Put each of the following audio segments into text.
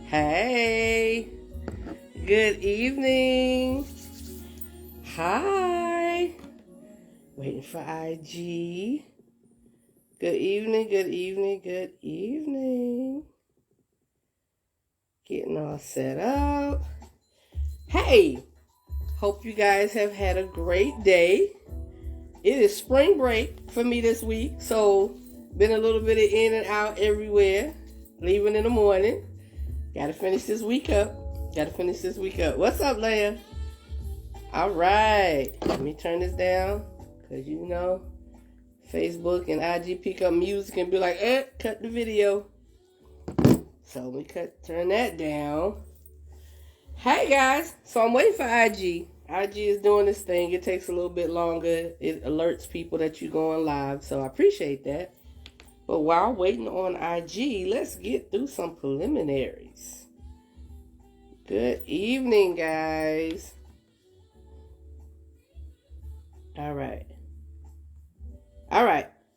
Hey, good evening. Hi. Waiting for IG. Good evening, good evening, good evening. Getting all set up. Hey, hope you guys have had a great day. It is spring break for me this week, so been a little bit of in and out everywhere. Leaving in the morning. Gotta finish this week up. What's up, Leia? All right. Let me turn this down. Because you know, Facebook and IG pick up music and be like, cut the video. So we turn that down. Hey, guys. So I'm waiting for IG. IG is doing this thing. It takes a little bit longer. It alerts people that you're going live. So I appreciate that. But while waiting on IG, let's get through some preliminaries. Good evening, guys. All right.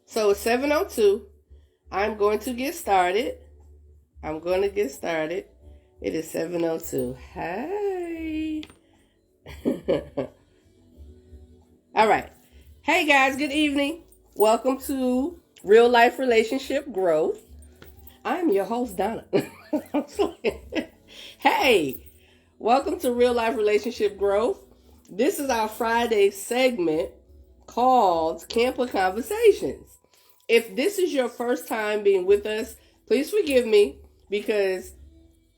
So it's 7:02. I'm going to get started. It is 7:02. Hey. All right. Hey, guys. Good evening. Welcome to Real Life Relationship Growth. I'm your host, Donna. Hey, welcome to Real Life Relationship Growth. This is our Friday segment called Camper Conversations. If this is your first time being with us, please forgive me because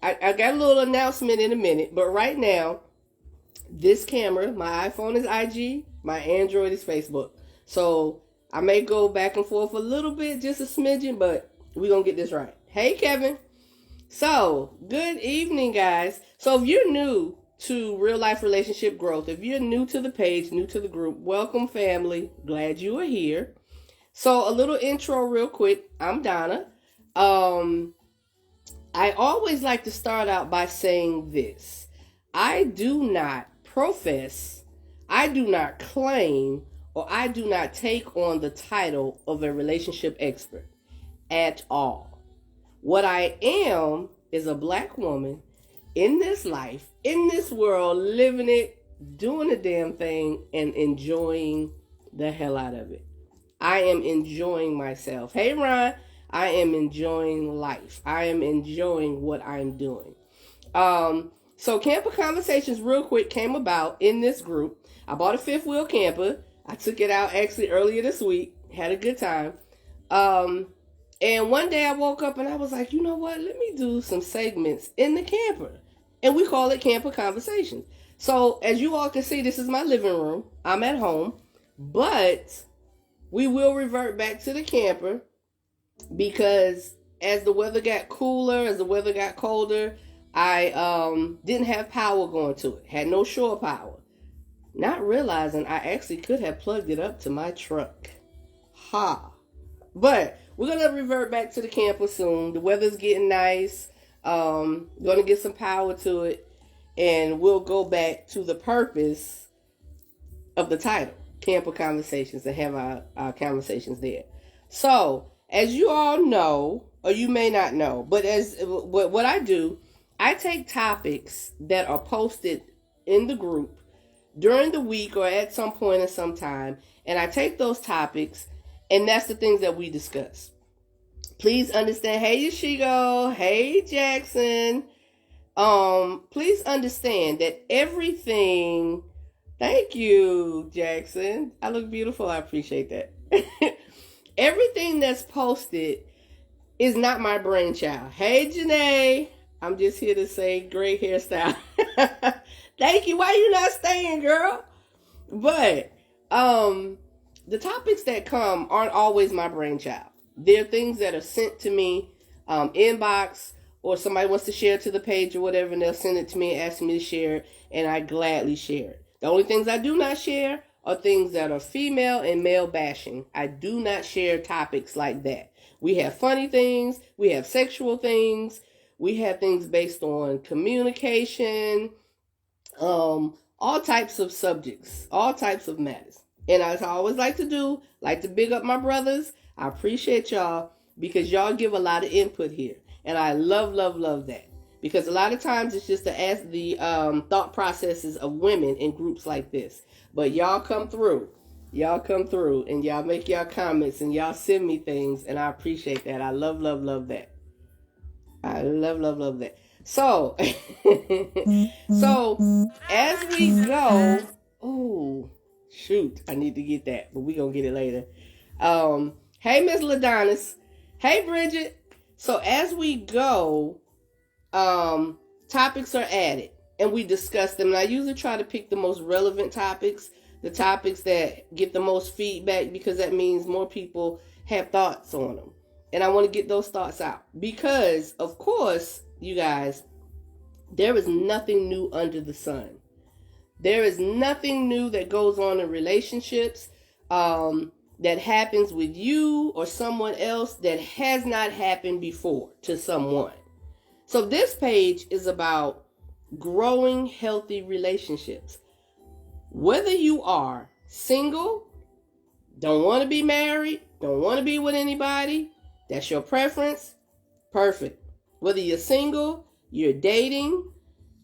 I got a little announcement in a minute. But right now, this camera, my iPhone is IG, my Android is Facebook. So I may go back and forth a little bit, just a smidgen, but we're going to get this right. Hey, Kevin. So, good evening, guys. So, if you're new to Real Life Relationship Growth, if you're new to the page, new to the group, welcome, family. Glad you are here. So, a little intro real quick. I'm Donna. I always like to start out by saying this. I do not profess, I do not claim, or I do not take on the title of a relationship expert at all. What I am is a black woman in this life, in this world, living it, doing the damn thing, and enjoying the hell out of it. I am enjoying myself. Hey, Ron, I am enjoying life. I am enjoying what I'm doing. So Camper Conversations, real quick, came about in this group. I bought a fifth wheel camper. I took it out actually earlier this week. Had a good time. And one day I woke up and I was like, you know what? Let me do some segments in the camper. And we call it Camper Conversations. So as you all can see, this is my living room. I'm at home. But we will revert back to the camper because as the weather got cooler, as the weather got colder, I didn't have power going to it. Had no shore power. Not realizing I actually could have plugged it up to my truck. But we're going to revert back to the camper soon. The weather's getting nice. Going to get some power to it. And we'll go back to the purpose of the title, Camper Conversations, and have our conversations there. So, as you all know, or you may not know, but as what I do, I take topics that are posted in the group during the week or at some point in some time, and I take those topics, and that's the things that we discuss. Please understand. Hey, Yashigo. Hey, Jackson. Please understand that everything. Thank you, Jackson. I look beautiful. I appreciate that. Everything that's posted is not my brainchild. Hey, Janae. I'm just here to say great hairstyle. Thank you. Why you not staying, girl? But the topics that come aren't always my brainchild. They're things that are sent to me inbox, or somebody wants to share to the page or whatever, and they'll send it to me and ask me to share it, and I gladly share it. The only things I do not share are things that are female and male bashing. I do not share topics like that. We have funny things. We have sexual things. We have things based on communication, all types of subjects, all types of matters. And as I always like to do, like to big up my brothers. I appreciate y'all because y'all give a lot of input here. And I love, love, love that. because a lot of times it's just the thought processes of women in groups like this. But y'all come through. Y'all come through and y'all make y'all comments and y'all send me things, and I appreciate that. I love, love, love that. I love, love, love that. So, so as we go, oh shoot, I need to get that, but we gonna get it later. Hey Miss Ladonis, hey Bridget. So as we go, topics are added and we discuss them. And I usually try to pick the most relevant topics, the topics that get the most feedback, because that means more people have thoughts on them. And I want to get those thoughts out because, of course, you guys, there is nothing new under the sun. There is nothing new that goes on in relationships that happens with you or someone else that has not happened before to someone. So this page is about growing healthy relationships. Whether you are single, don't want to be married, don't want to be with anybody, that's your preference, perfect. Whether you're single, you're dating,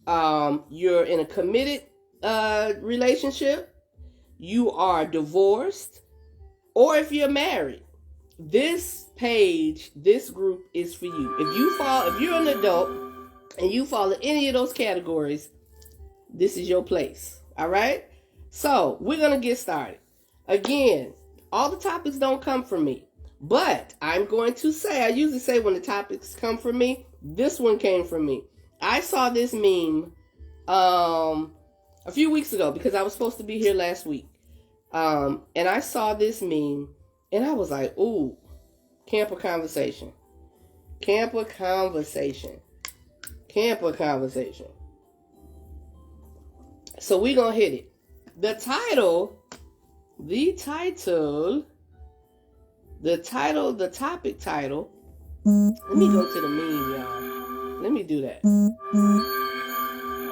you're in a committed relationship, you are divorced, or if you're married, this page, this group is for you. If you're an adult and you fall in any of those categories, this is your place. All right? So we're going to get started. Again, all the topics don't come from me, but I'm going to say, I usually say when the topics come from me, this one came from me. I saw this meme a few weeks ago because I was supposed to be here last week. And I saw this meme and I was like, ooh, camper conversation. Camper conversation. Camper conversation. So we're going to hit it. The topic title. Let me go to the meme, y'all. Let me do that.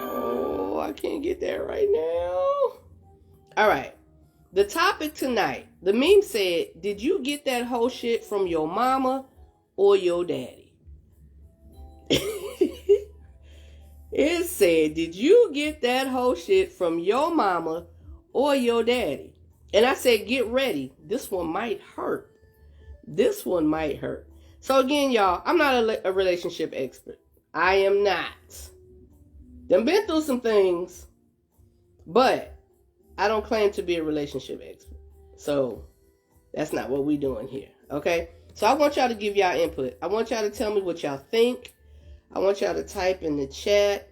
Oh, I can't get that right now. All right. The topic tonight, the meme said, did you get that whole shit from your mama or your daddy? It said, did you get that whole shit from your mama or your daddy? And I said, get ready. This one might hurt. This one might hurt. So again, y'all, I'm not a relationship expert. I am not. Done been through some things, but I don't claim to be a relationship expert. So that's not what we doing here. Okay? So I want y'all to give y'all input. I want y'all to tell me what y'all think. I want y'all to type in the chat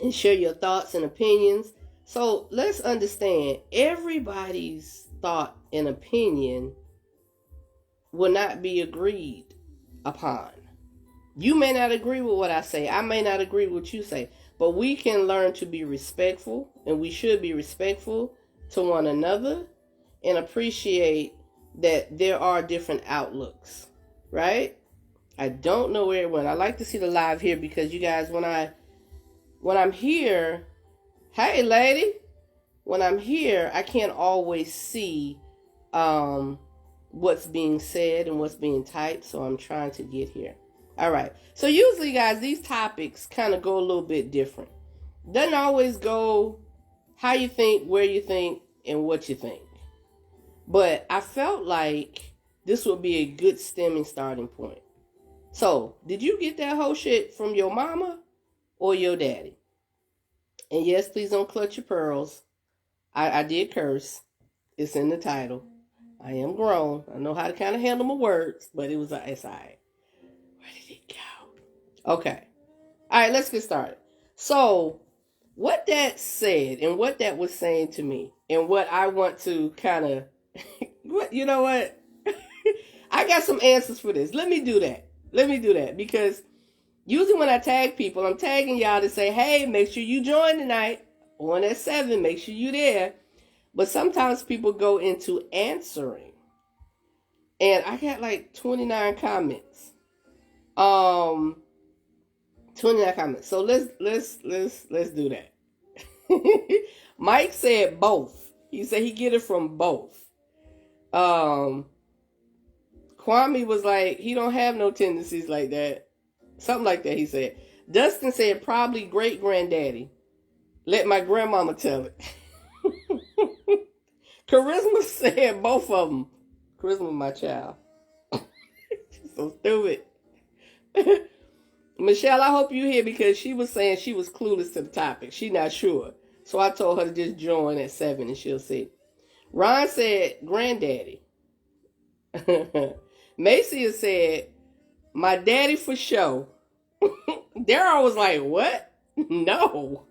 and share your thoughts and opinions. So let's understand, everybody's thought and opinion will not be agreed upon. You may not agree with what I say. I may not agree with what you say. But we can learn to be respectful, and we should be respectful to one another and appreciate that there are different outlooks, right? I don't know where it went. I like to see the live here because you guys, when I'm here, hey lady, when I'm here, I can't always see what's being said and what's being typed, so I'm trying to get here. All right. So usually, guys, these topics kind of go a little bit different. Doesn't always go how you think, where you think, and what you think. But I felt like this would be a good stemming starting point. So, did you get that whole shit from your mama or your daddy? And yes, please don't clutch your pearls. I did curse. It's in the title. I am grown. I know how to kind of handle my words, but it's all right. Where did it go? Okay. All right, let's get started. So, what that said and what that was saying to me and what I want to kind of, you know what? I got some answers for this. Let me do that because usually when I tag people, I'm tagging y'all to say, hey, make sure you join tonight on at 7. Make sure you there. But sometimes people go into answering. And I got like 29 comments. 29 comments. So let's do that. Mike said both. He said he get it from both. Kwame was like, he don't have no tendencies like that. Something like that, he said. Dustin said probably great granddaddy. Let my grandmama tell it. Charisma said both of them. Charisma, my child. She's so stupid. Michelle, I hope you here because she was saying she was clueless to the topic. She not sure. So I told her to just join at 7 and she'll see. Ron said granddaddy. Macy has said my daddy for sure. Daryl was like, what? No.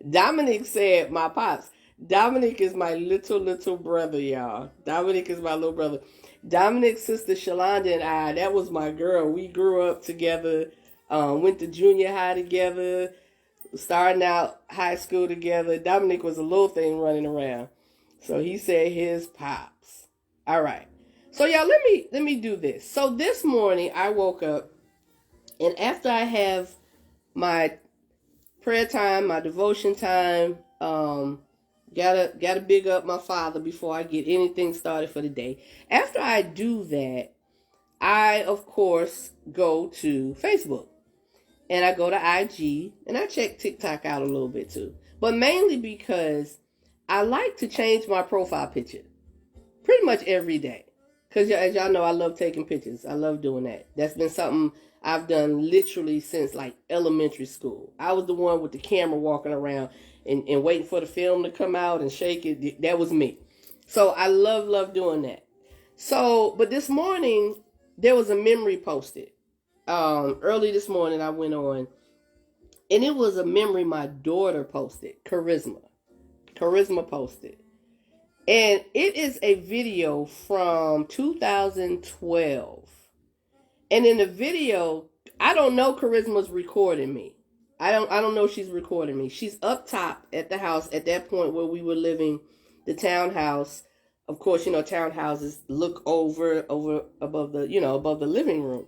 Dominic said my pops. Dominic is my little brother, y'all. Dominic is my little brother. Dominic's sister Shalonda and I, that was my girl. We grew up together, went to junior high together, starting out high school together. Dominic was a little thing running around. So he said his pops. All right. So y'all, let me do this. So this morning I woke up, and after I have my prayer time, my devotion time, gotta big up my father before I get anything started for the day. After I do that, I of course go to Facebook and I go to IG and I check TikTok out a little bit too, but mainly because I like to change my profile picture pretty much every day. Because as y'all know, I love taking pictures. I love doing that. That's been something I've done literally since like elementary school. I was the one with the camera walking around and waiting for the film to come out and shake it. That was me. So I love doing that. So, but this morning, there was a memory posted. Early this morning, I went on, and it was a memory my daughter posted, Charisma. Charisma posted. And it is a video from 2012. And in the video, I don't know Charisma's recording me. I don't know she's recording me. She's up top at the house at that point where we were living, the townhouse. Of course, you know, townhouses look over above the living room.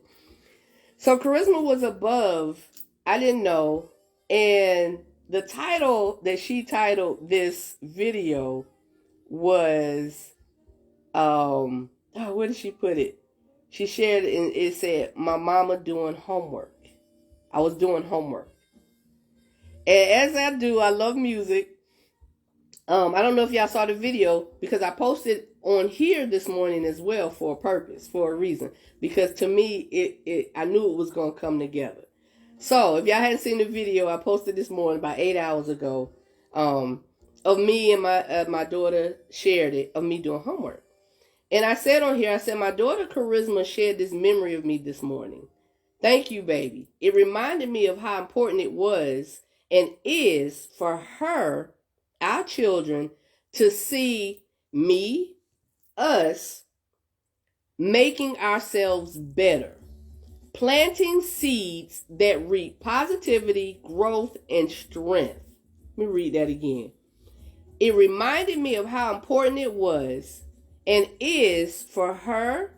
So Charisma was above. I didn't know. And the title that she titled this video was, where did she put it? She shared it and it said, my mama doing homework. I was doing homework. And as I do, I love music. I don't know if y'all saw the video because I posted on here this morning as well for a purpose, for a reason. Because to me, I knew it was going to come together. So if y'all hadn't seen the video, I posted this morning about 8 hours ago, of me and my daughter shared it, of me doing homework. And I said on here, I said, my daughter Charisma shared this memory of me this morning. Thank you, baby. It reminded me of how important it was and is for her, our children, to see me, us, making ourselves better. Planting seeds that reap positivity, growth, and strength. Let me read that again. It reminded me of how important it was and is for her,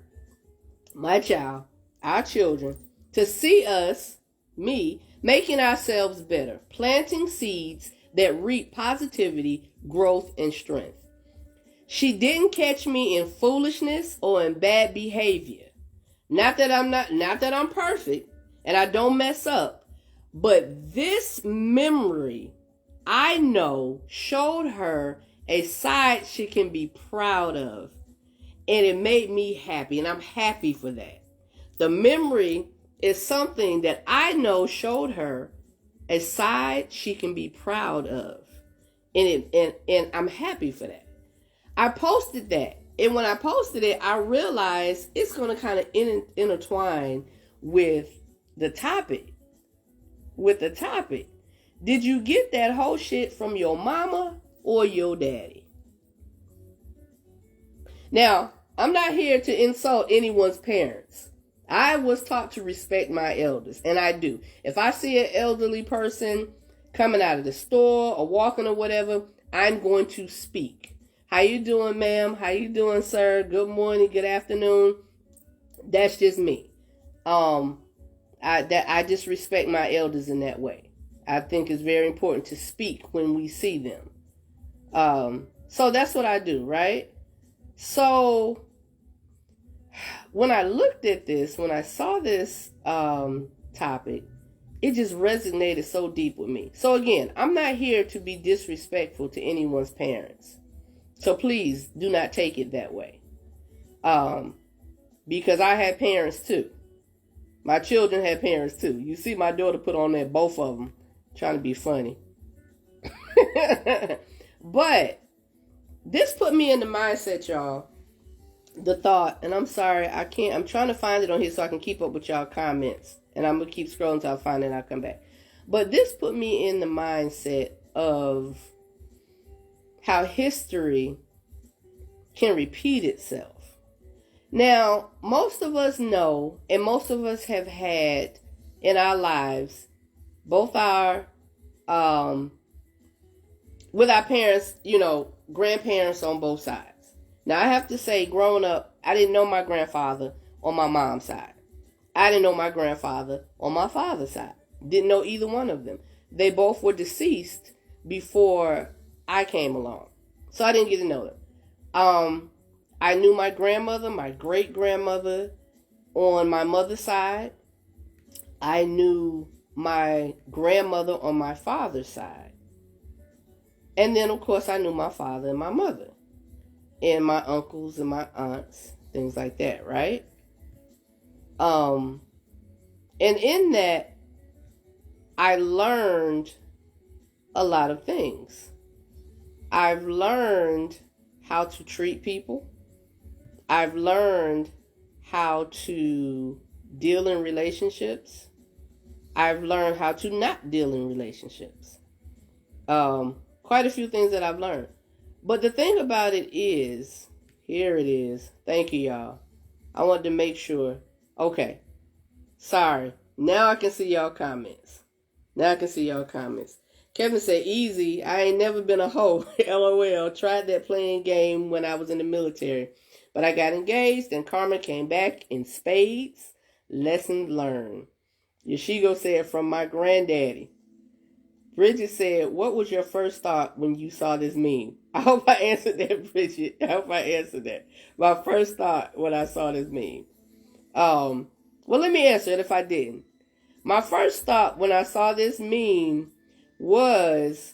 my child, our children, to see us, me, making ourselves better, planting seeds that reap positivity, growth, and strength. She didn't catch me in foolishness or in bad behavior. Not that I'm perfect and I don't mess up, but this memory, I know, showed her a side she can be proud of. And it made me happy, and I'm happy for that. The memory is something that I know showed her a side she can be proud of. And I'm happy for that. I posted that. And when I posted it, I realized it's going to kind of intertwine with the topic. Did you get that whole shit from your mama or your daddy? Now, I'm not here to insult anyone's parents. I was taught to respect my elders, and I do. If I see an elderly person coming out of the store or walking or whatever, I'm going to speak. How you doing, ma'am? How you doing, sir? Good morning, good afternoon. That's just me. I just respect my elders in that way. I think it's very important to speak when we see them. So that's what I do, right? So when I looked at this, when I saw this topic, it just resonated so deep with me. So again, I'm not here to be disrespectful to anyone's parents. So please do not take it that way. Because I had parents too. My children had parents too. You see my daughter put on there, both of them, trying to be funny. But this put me in the mindset, y'all. The thought, and I'm sorry, I'm trying to find it on here so I can keep up with y'all comments. And I'm going to keep scrolling until I find it and I'll come back. But this put me in the mindset of how history can repeat itself. Now, most of us know, and most of us have had in our lives, both our, with our parents, grandparents on both sides. Now, I have to say, growing up, I didn't know my grandfather on my mom's side. I didn't know my grandfather on my father's side. Didn't know either one of them. They both were deceased before I came along. So I didn't get to know them. I knew my grandmother, my great-grandmother on my mother's side. I knew my grandmother on my father's side. And then, of course, I knew my father and my mother. And my uncles and my aunts, things like that, right? And in that, I learned a lot of things. I've learned how to treat people. I've learned how to deal in relationships. I've learned how to not deal in relationships. Quite a few things that I've learned. But the thing about it is, here it is. Thank you, y'all. I wanted to make sure. Okay. Sorry. Now I can see y'all comments. Kevin said, easy. I ain't never been a hoe. LOL. Tried that playing game when I was in the military. But I got engaged and karma came back in spades. Lesson learned. Yashigo said, from my granddaddy. Bridget said, what was your first thought when you saw this meme? I hope I answered that, Bridget. My first thought when I saw this meme. Well, let me answer it if I didn't. My first thought when I saw this meme was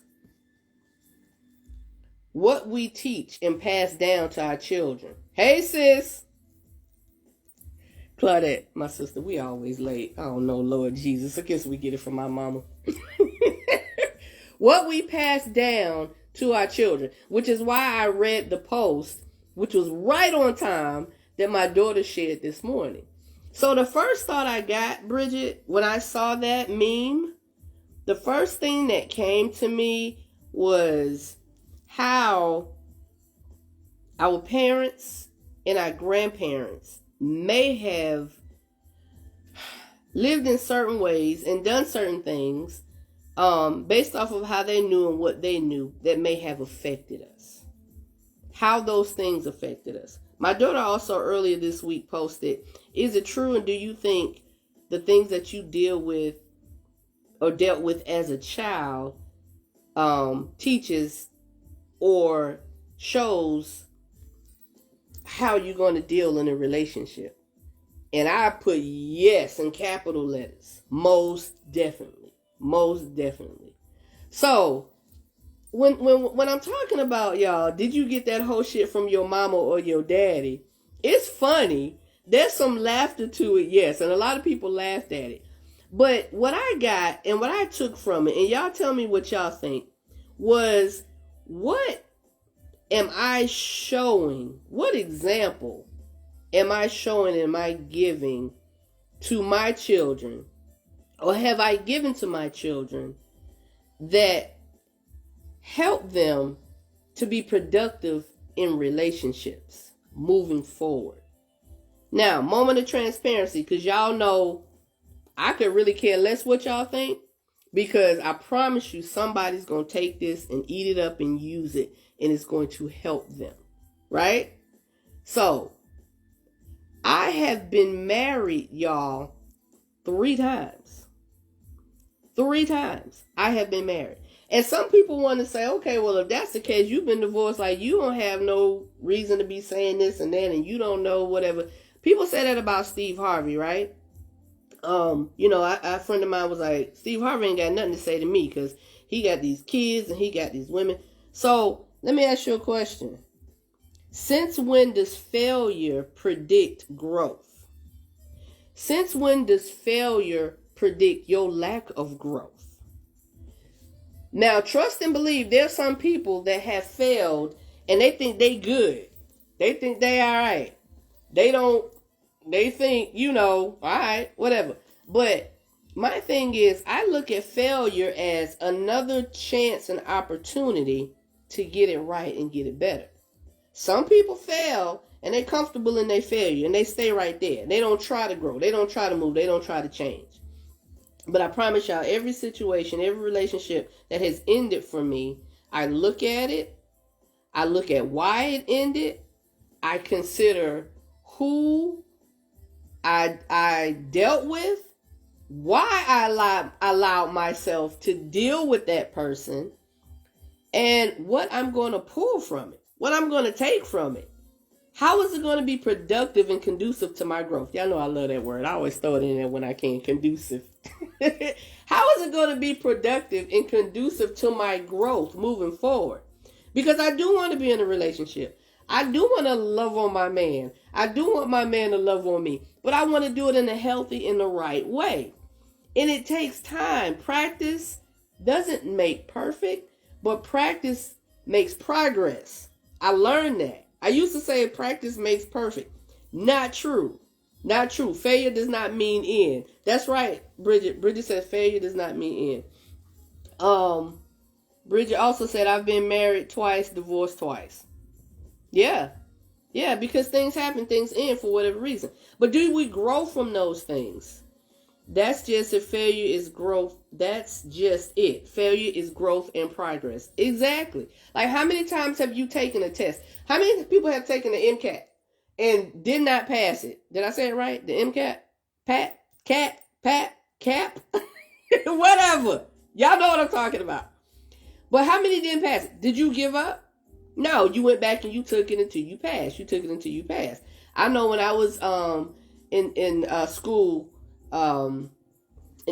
what we teach and pass down to our children. Hey, sis. Claudette, my sister, we always late. I don't know, Lord Jesus. I guess we get it from my mama. What we pass down to our children, which is why I read the post, which was right on time, that my daughter shared this morning. So the first thought I got, Bridget, when I saw that meme, the first thing that came to me was how our parents and our grandparents may have lived in certain ways and done certain things based off of how they knew and what they knew that may have affected us. How those things affected us. My daughter also earlier this week posted, is it true and do you think the things that you deal with or dealt with as a child teaches or shows how you're going to deal in a relationship? And I put yes in capital letters. Most definitely. So, when I'm talking about, y'all, did you get that whole shit from your mama or your daddy? It's funny. There's some laughter to it, yes. And a lot of people laughed at it. But what I got and what I took from it, and y'all tell me what y'all think, was what am I showing? What example am I showing, am I giving to my children? Or have I given to my children that help them to be productive in relationships moving forward? Now, moment of transparency, because y'all know I could really care less what y'all think, because I promise you somebody's going to take this and eat it up and use it, and it's going to help them, right? So, I have been married, y'all, 3 times. 3 times I have been married. And some people want to say, okay, well, if that's the case, you've been divorced, like you don't have no reason to be saying this and that, and you don't know whatever. People say that about Steve Harvey, right? A friend of mine was like, Steve Harvey ain't got nothing to say to me because he got these kids and he got these women. So let me ask you a question. Since when does failure predict growth? Since when does failure predict your lack of growth? Now, trust and believe there's some people that have failed and they think they good. They think they all right. They think, all right, whatever. But my thing is, I look at failure as another chance and opportunity to get it right and get it better. Some people fail and they're comfortable in their failure and they stay right there. They don't try to grow. They don't try to move. They don't try to change. But I promise y'all, every situation, every relationship that has ended for me, I look at it. I look at why it ended. I consider who I dealt with, why I allowed myself to deal with that person, and what I'm going to pull from it, what I'm going to take from it. How is it going to be productive and conducive to my growth? Y'all know I love that word. I always throw it in there when I can, conducive. How is it going to be productive and conducive to my growth moving forward? Because I do want to be in a relationship. I do want to love on my man. I do want my man to love on me. But I want to do it in a healthy, in the right way. And it takes time. Practice doesn't make perfect, but practice makes progress. I learned that. I used to say practice makes perfect. Not true. Not true. Failure does not mean end. That's right, Bridget. Bridget said failure does not mean end. Bridget also said I've been married twice, divorced twice. Yeah, because things happen, things end for whatever reason. But do we grow from those things? That's just if failure is growth. That's just it. Failure is growth and progress. Exactly. Like how many times have you taken a test? How many people have taken the MCAT and did not pass it? Did I say it right? The MCAT? Cap? Whatever. Y'all know what I'm talking about. But how many didn't pass it? Did you give up? No, you went back and you took it until you passed. You took it until you passed. I know when I was in school in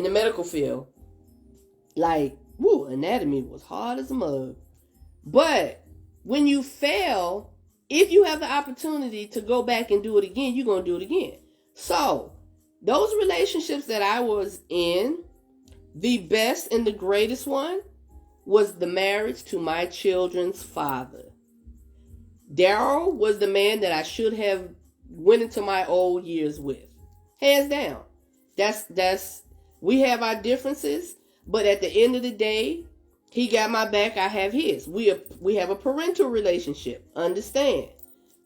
the medical field, like, anatomy was hard as a mug. But when you fail, if you have the opportunity to go back and do it again, you're going to do it again. So those relationships that I was in, the best and the greatest one was the marriage to my children's father. Daryl was the man that I should have went into my old years with. Hands down. That's we have our differences, but at the end of the day, he got my back, I have his. We have a parental relationship. Understand?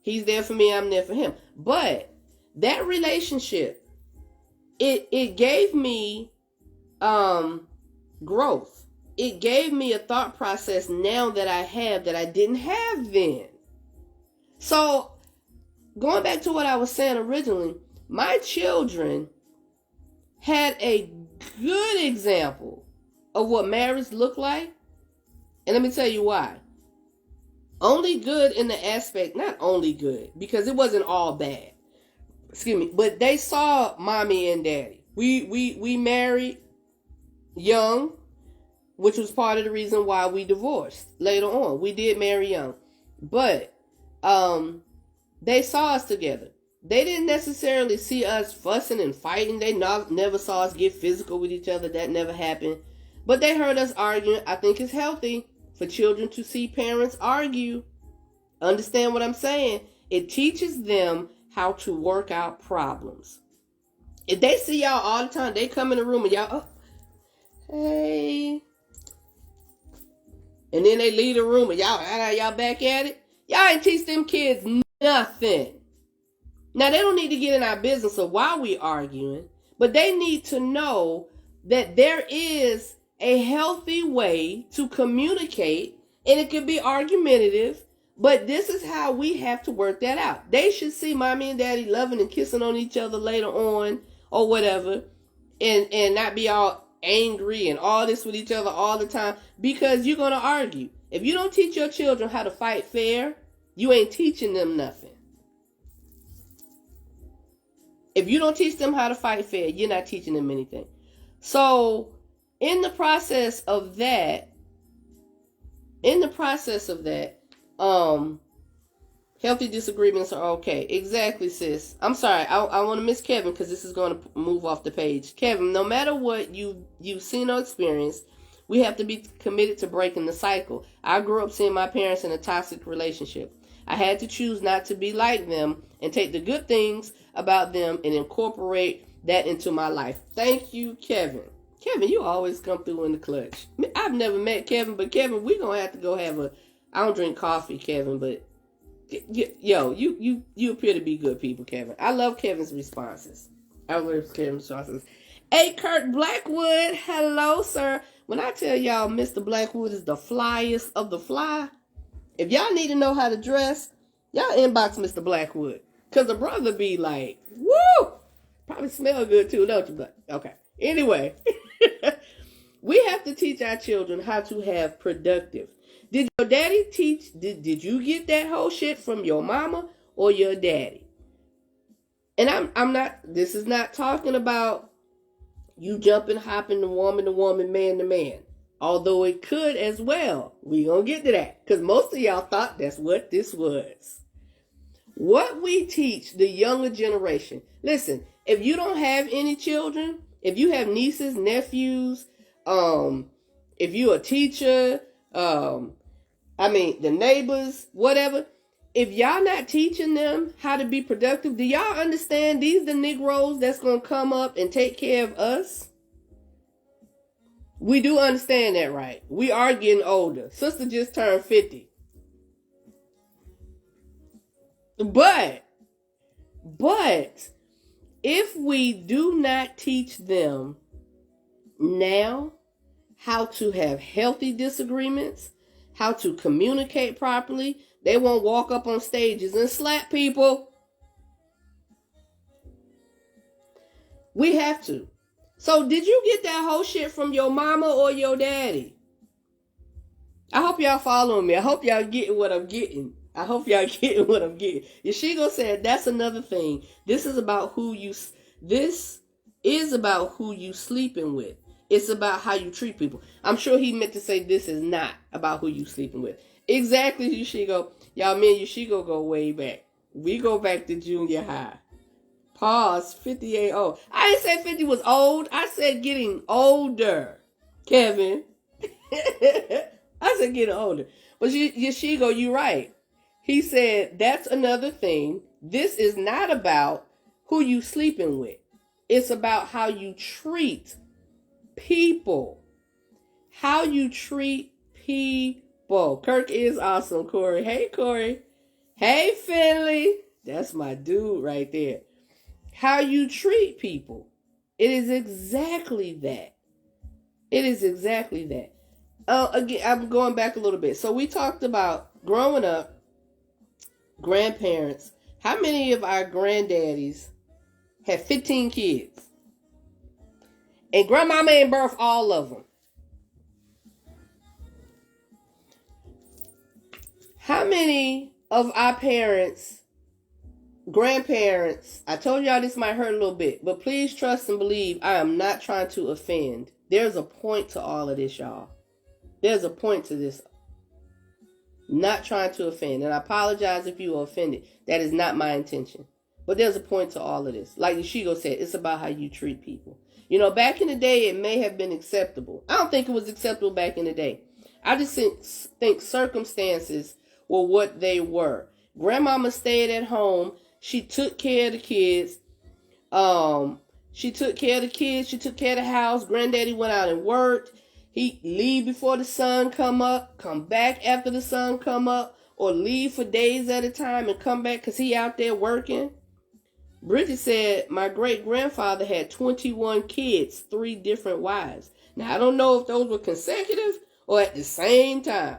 He's there for me, I'm there for him. But that relationship, it gave me growth. It gave me a thought process now that I have that I didn't have then. So, going back to what I was saying originally, my children had a good example of what marriage looked like. And let me tell you why. Only good in the aspect, not only good, because it wasn't all bad. Excuse me. But they saw mommy and daddy. We married young, which was part of the reason why we divorced later on. We did marry young. But they saw us together. They didn't necessarily see us fussing and fighting. They never saw us get physical with each other. That never happened. But they heard us arguing. I think it's healthy for children to see parents argue. Understand what I'm saying? It teaches them how to work out problems. If they see y'all all the time, they come in the room and y'all, hey. And then they leave the room and y'all back at it. Y'all ain't teach them kids nothing. Now, they don't need to get in our business of why we arguing, but they need to know that there is a healthy way to communicate, and it could be argumentative, but this is how we have to work that out. They should see mommy and daddy loving and kissing on each other later on or whatever, and not be all angry and all this with each other all the time, because you're going to argue. If you don't teach your children how to fight fair, you ain't teaching them nothing. If you don't teach them how to fight fair, you're not teaching them anything. So, in the process of that, healthy disagreements are okay. Exactly, sis. I'm sorry. I want to miss Kevin because this is going to move off the page. Kevin, no matter what you've seen or experienced, we have to be committed to breaking the cycle. I grew up seeing my parents in a toxic relationship. I had to choose not to be like them and take the good things about them and incorporate that into my life. Thank you, Kevin. Kevin, you always come through in the clutch. I've never met Kevin, but Kevin, we're going to have to go have I don't drink coffee, Kevin, but yo, you appear to be good people, Kevin. I love Kevin's responses. Hey, Kurt Blackwood. Hello, sir. When I tell y'all Mr. Blackwood is the flyest of the fly, if y'all need to know how to dress, y'all inbox Mr. Blackwood. Because the brother be like, woo! Probably smell good too, don't you? But okay. Anyway, we have to teach our children how to have productive. Did your daddy teach, did you get that whole shit from your mama or your daddy? And I'm not, this is not talking about you jumping, hopping to woman, man to man. Although it could as well. We gonna get to that. Because most of y'all thought that's what this was. What we teach the younger generation. Listen, if you don't have any children, if you have nieces, nephews, if you're a teacher, the neighbors, whatever. If y'all not teaching them how to be productive, do y'all understand these the Negroes that's going to come up and take care of us? We do understand that, right? We are getting older. Sister just turned 50. But if we do not teach them now how to have healthy disagreements, how to communicate properly, they won't walk up on stages and slap people. We have to. So did you get that whole shit from your mama or your daddy? I hope y'all following me. I hope y'all getting what I'm getting. Yashigo said that's another thing. This is about who you sleeping with. It's about how you treat people. I'm sure he meant to say this is not about who you sleeping with. Exactly, Yashigo. Y'all, me and Yashigo go way back. We go back to junior high. Pause. 58 old. I didn't say 50 was old. I said getting older. Kevin. I said getting older. But Yashigo, you're right. He said that's another thing. This is not about who you sleeping with. It's about how you treat people. How you treat people. Kirk is awesome, Corey. Hey, Corey. Hey, Finley. That's my dude right there. How you treat people. It is exactly that. Again, I'm going back a little bit. So we talked about growing up, grandparents. How many of our granddaddies had 15 kids? And grandmama ain't birthed all of them. How many of our parents, grandparents, I told y'all this might hurt a little bit, but please trust and believe I am not trying to offend. There's a point to all of this, y'all. There's a point to this. Not trying to offend. And I apologize if you are offended. That is not my intention. But there's a point to all of this. Like Yashigo said, it's about how you treat people. You know, back in the day, it may have been acceptable. I don't think it was acceptable back in the day. I just think circumstances were what they were. Grandmama stayed at home. She took care of the kids. She took care of the house. Granddaddy went out and worked. He leave before the sun come up, come back after the sun come up, or leave for days at a time and come back because he out there working. Bridget said, my great-grandfather had 21 kids, 3 different wives. Now, I don't know if those were consecutive or at the same time.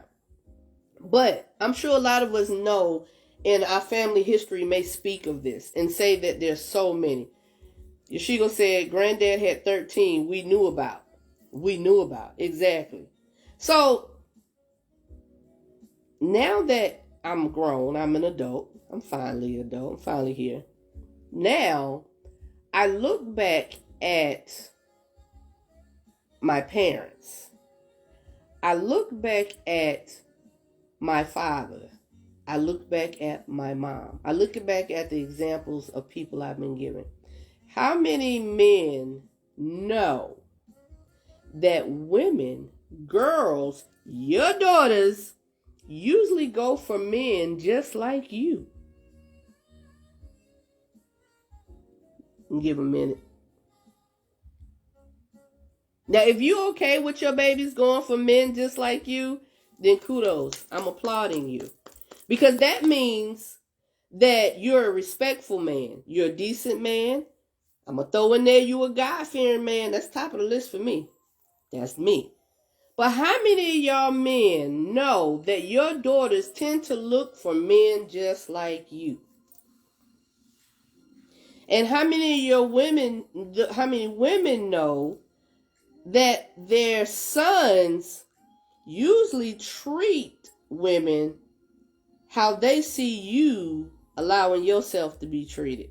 But I'm sure a lot of us know, and our family history may speak of this and say that there's so many. Yashigo said, Granddad had 13 we knew about. Exactly. So, now that I'm grown, I'm an adult. I'm finally here. Now, I look back at my parents. I look back at my father. I look back at my mom. I look back at the examples of people I've been given. How many men know that women, girls, your daughters, usually go for men just like you? Give a minute. Now, if you okay with your babies going for men just like you, then kudos. I'm applauding you. Because that means that you're a respectful man. You're a decent man. I'm going to throw in there you a God-fearing man. That's top of the list for me. That's me. But how many of y'all men know that your daughters tend to look for men just like you? And how many women know that their sons usually treat women how they see you allowing yourself to be treated?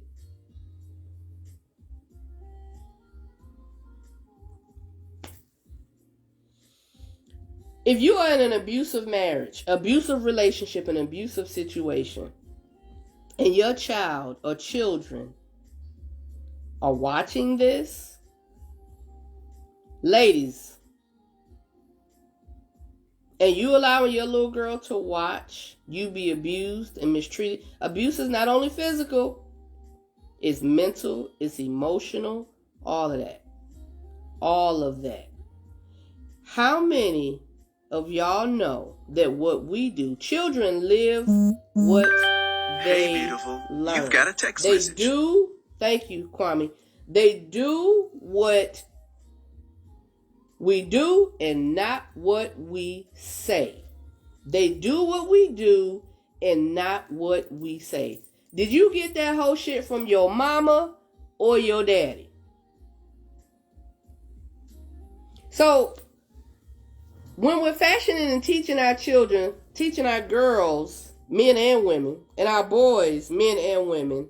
If you are in an abusive marriage, abusive relationship, an abusive situation, and your child or children are watching this, ladies, and you allowing your little girl to watch you be abused and mistreated. Abuse is not only physical, it's mental, it's emotional, all of that. All of that. How many of y'all know that what we do, children live what they learn. You've got a text they message. do, thank you, Kwame. They do what we do and not what we say. They do what we do and not what we say. Did you get that whole shit from your mama or your daddy? So, when we're fashioning and teaching our children, teaching our girls, men and women, and our boys, men and women,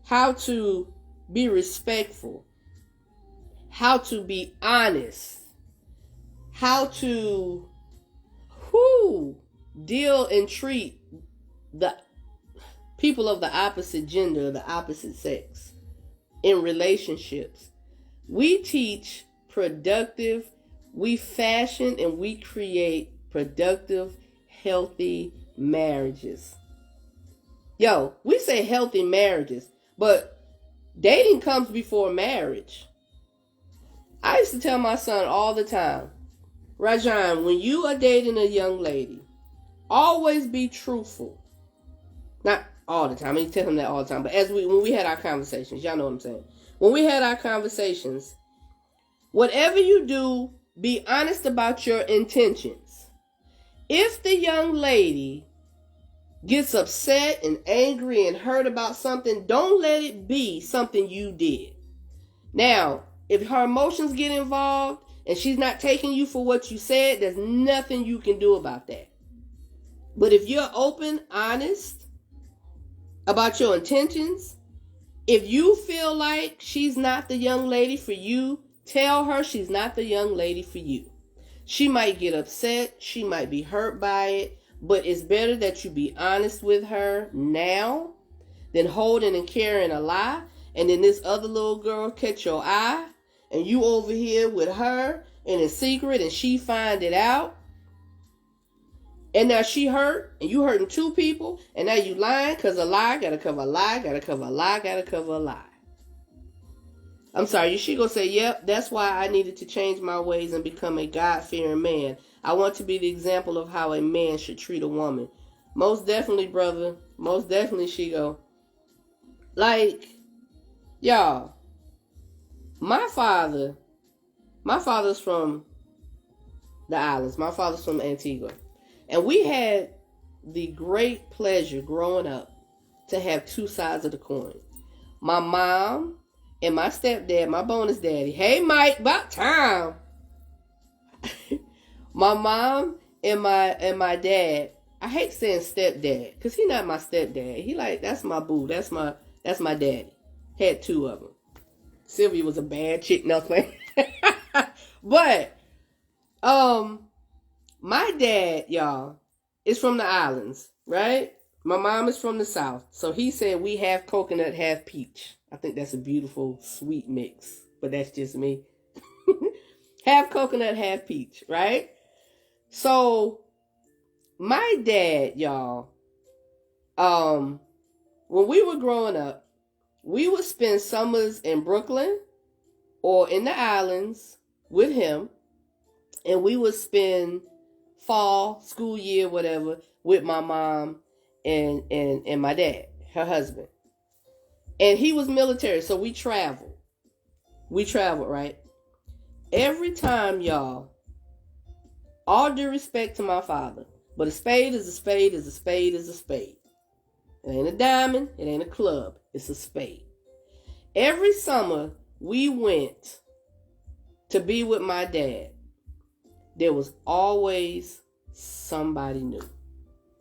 how to be respectful, how to be honest, how to deal and treat the people of the opposite gender, the opposite sex in relationships. We teach productive, we fashion and we create productive, healthy marriages. Yo, we say healthy marriages, but dating comes before marriage. I used to tell my son all the time, Rajan, when you are dating a young lady, always be truthful. Not all the time. I tell him that all the time. But when we had our conversations, y'all know what I'm saying. When we had our conversations, whatever you do, be honest about your intentions. If the young lady gets upset and angry and hurt about something, don't let it be something you did. Now, if her emotions get involved and she's not taking you for what you said, there's nothing you can do about that. But if you're open, honest about your intentions, if you feel like she's not the young lady for you, tell her she's not the young lady for you. She might get upset, she might be hurt by it, but it's better that you be honest with her now than holding and carrying a lie, and then this other little girl catch your eye, and you over here with her in a secret, and she find it out. And now she hurt, and you hurting two people, and now you lying, because a lie gotta cover a lie, gotta cover a lie, gotta cover a lie. I'm sorry, she gonna say, yep, that's why I needed to change my ways and become a God-fearing man. I want to be the example of how a man should treat a woman. Most definitely, brother. Most definitely, she go. Like, y'all, my father's from the islands. My father's from Antigua. And we had the great pleasure growing up to have two sides of the coin. My mom and my stepdad, my bonus daddy. Hey, Mike, about time. My mom and my dad. I hate saying stepdad because he's not my stepdad. He like, that's my boo. That's my daddy. Had two of them. Sylvia was a bad chick. No, but my dad, y'all, is from the islands, right? My mom is from the South. So he said we have coconut, half peach. I think that's a beautiful, sweet mix. But that's just me. Half coconut, half peach, right? So my dad, y'all, when we were growing up, we would spend summers in Brooklyn or in the islands with him, and we would spend fall, school year, whatever, with my mom and my dad, her husband. And he was military, so we traveled. We traveled, right? Every time, y'all, all due respect to my father, but a spade is a spade is a spade is a spade. It ain't a diamond, it ain't a club, it's a spade. Every summer we went to be with my dad, there was always somebody new,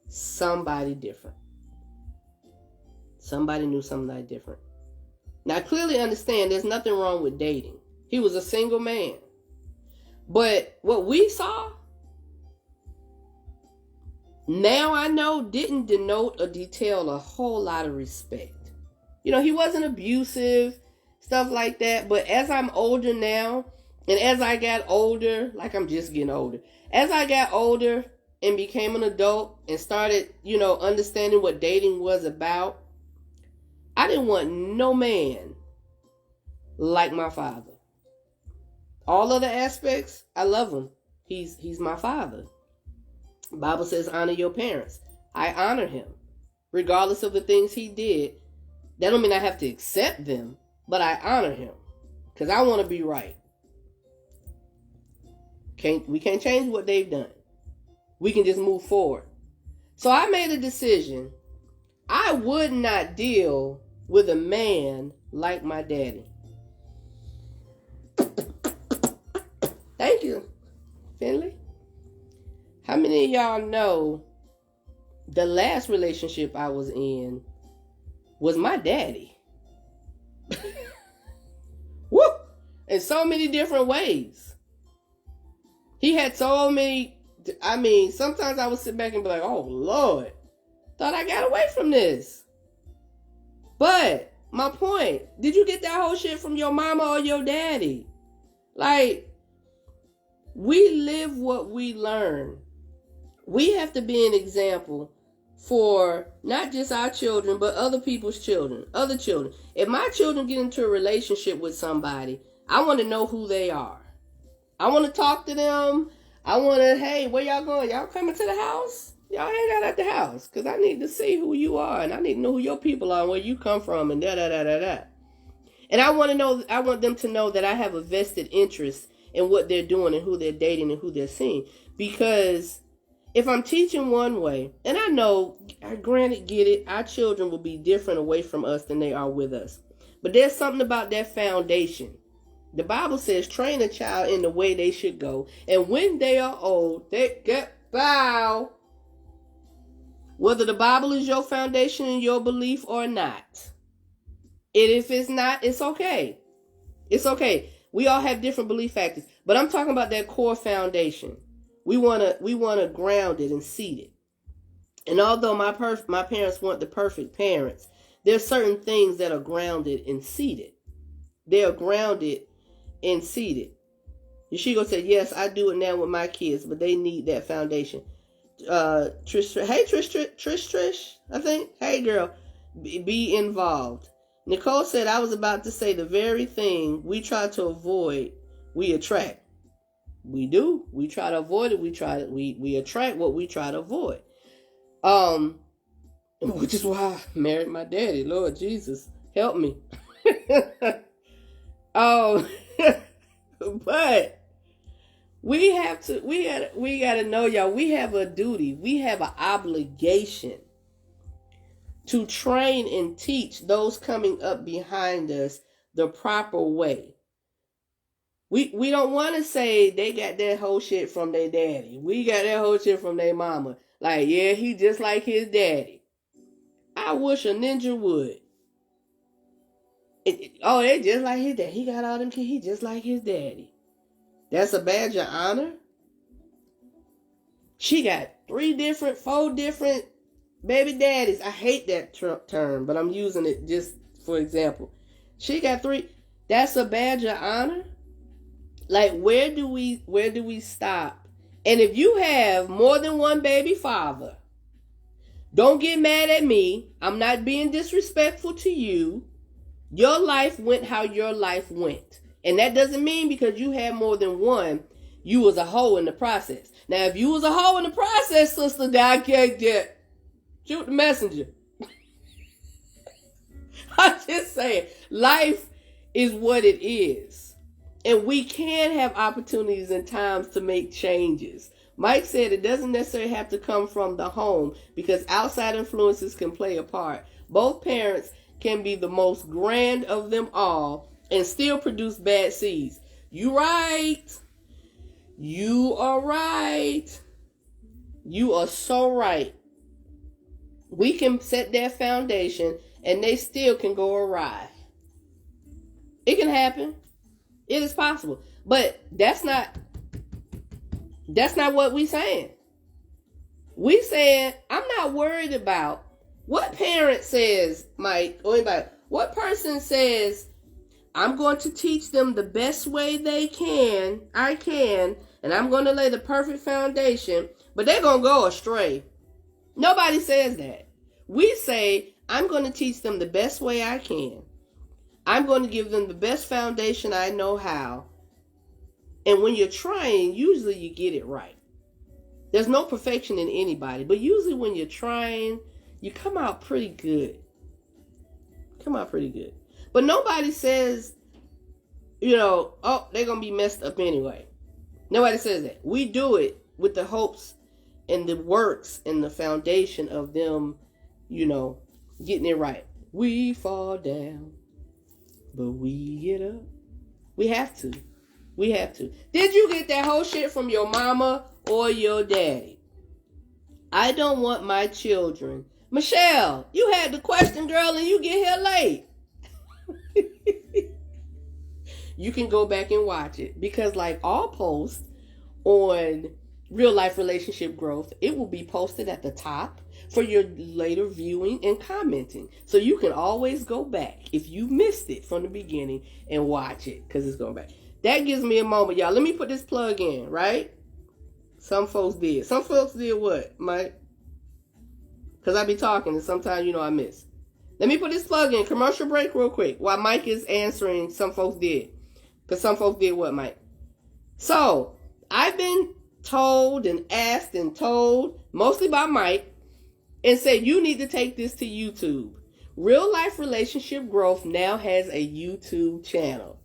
somebody different. Somebody new, somebody different. Now, I clearly understand there's nothing wrong with dating. He was a single man. But what we saw, now I know, didn't denote or detail a whole lot of respect. You know, he wasn't abusive, stuff like that. But as I'm older now, and as I got older, like I'm just getting older, as I got older and became an adult and started, you know, understanding what dating was about, I didn't want no man like my father. All other aspects, I love him. He's my father. The Bible says honor your parents. I honor him. Regardless of the things he did. That don't mean I have to accept them, but I honor him. Because I want to be right. We can't change what they've done. We can just move forward. So I made a decision. I would not deal with a man like my daddy. Thank you, Finley. How many of y'all know the last relationship I was in was my daddy? Woo! In so many different ways. He had so many, I mean, sometimes I would sit back and be like, oh, Lord, thought I got away from this. But my point, did you get that whole shit from your mama or your daddy? Like, we live what we learn. We have to be an example for not just our children, but other people's children, other children. If my children get into a relationship with somebody, I want to know who they are. I want to talk to them. I want to, hey, where y'all going? Y'all coming to the house? Y'all hang out at the house, because I need to see who you are, and I need to know who your people are and where you come from, and da-da-da-da-da. And I want them to know that I have a vested interest in what they're doing and who they're dating and who they're seeing. Because if I'm teaching one way, and I know, I granted, get it, our children will be different away from us than they are with us. But there's something about that foundation. The Bible says, train a child in the way they should go, and when they are old, they get bow. Whether the Bible is your foundation and your belief or not. And if it's not, it's okay. It's okay. We all have different belief factors. But I'm talking about that core foundation. We wanna ground it and seed it. And although my parents weren't the perfect parents, there's certain things that are grounded and seated. They are grounded and seated. Yashigo said, yes, I do it now with my kids, but they need that foundation. Trish, hey Trish, I think. Hey girl, be involved. Nicole said, I was about to say the very thing we try to avoid, we attract. We do. We try to avoid it. We attract what we try to avoid. Which is why I married my daddy. Lord Jesus, help me. But we gotta know, y'all, we have a duty. We have an obligation to train and teach those coming up behind us the proper way. We don't want to say they got that whole shit from their daddy. We got that whole shit from their mama. Like, yeah, he just like his daddy. I wish a ninja would. Oh, they just like his dad. He got all them kids. He just like his daddy. That's a badge of honor. She got 4 different baby daddies. I hate that term, but I'm using it just for example. She got 3. That's a badge of honor. Like, where do we stop? And if you have more than one baby father, don't get mad at me. I'm not being disrespectful to you. Your life went how your life went. And that doesn't mean because you had more than one, you was a hoe in the process. Now, if you was a hoe in the process, sister, I can't get. Shoot the messenger. I'm just saying, life is what it is. And we can have opportunities and times to make changes. Mike said it doesn't necessarily have to come from the home because outside influences can play a part. Both parents can be the most grand of them all and still produce bad seeds. You right. You are right. You are so right. We can set that foundation and they still can go awry. It can happen. It is possible. But that's not what we saying. We saying, I'm not worried about what parent says, Mike, or anybody, what person says, I'm going to teach them the best way I can, and I'm going to lay the perfect foundation, but they're going to go astray. Nobody says that. We say, I'm going to teach them the best way I can. I'm going to give them the best foundation I know how. And when you're trying, usually you get it right. There's no perfection in anybody, but usually when you're trying, you come out pretty good. But nobody says, oh, they're going to be messed up anyway. Nobody says that. We do it with the hopes and the works and the foundation of them, getting it right. We fall down, but we get up. We have to. Did you get that whole shit from your mama or your daddy? I don't want my children. Michelle, you had the question, girl, and you get here late. You can go back and watch it because like all posts on real life relationship growth, it will be posted at the top for your later viewing and commenting. So you can always go back if you missed it from the beginning and watch it because it's going back. That gives me a moment, y'all. Let me put this plug in, right? Some folks did. Some folks did what, Mike? Because I be talking and sometimes, I miss. Let me put this plug in. Commercial break real quick while Mike is answering some folks did. Because some folks did what, Mike? So, I've been told and asked and told, mostly by Mike, and said you need to take this to YouTube. Real Life Relationship Growth now has a YouTube channel.